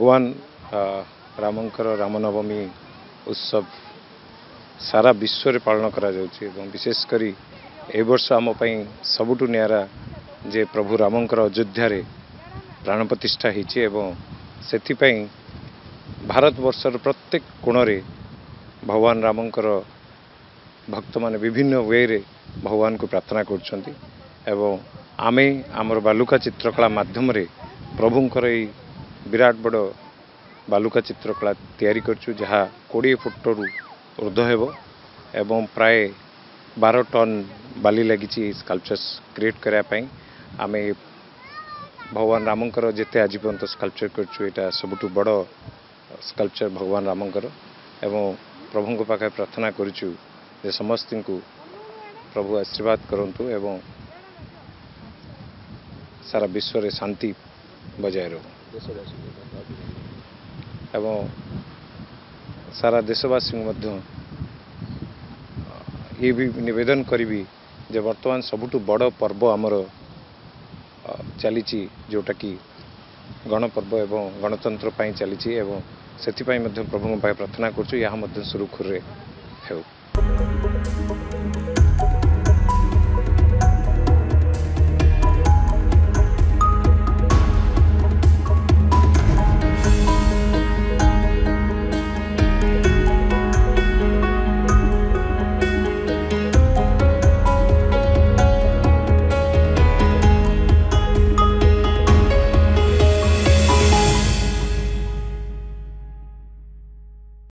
भगवान रामंकर रामनवमी उत्सव सारा विश्व पालन करा जाउछि एवं विशेषकर ए वर्ष आम सबुठु नियारा जे प्रभु रामंकर अयोध्या रे प्राण प्रतिष्ठा होइछि एवं सेथिपई भारत वर्षर प्रत्येक कोणरे भगवान रामंकर भक्त माने विभिन्न वे रे भगवान को प्रार्थना करछन्ति एवं आमे आमर बालुका चित्रकला माध्यम रे प्रभुंकर ए विराट बड़ बालुका चित्रकला तैयारी करछु जहा 20 फुट रु ऊर्ध्व हेबो एवं प्राय 12 टन बाली लगी स्कल्पचर्स क्रिएट करा पई आमे भगवान रामंकर जेते आज पर्यंत स्कल्पचर करछु एटा सबुठु बड़ स्कल्पचर भगवान रामंकर एवं प्रभु को पाखे प्रार्थना करछु जे समस्त को प्रभु आशीर्वाद करंतु एवं सारा विश्व रे शांति बजाय रहो एवं सारा देशवासी मध्य ये भी निवेदन करी जे वर्तमान सबुठु बड़ पर्व आमर चली जोटा कि गणपर्व एवं गणतंत्र पाई चली एवं सेथिपाई मध्य प्रभु प्रार्थना करछु या सुरुखुर रे हेउ।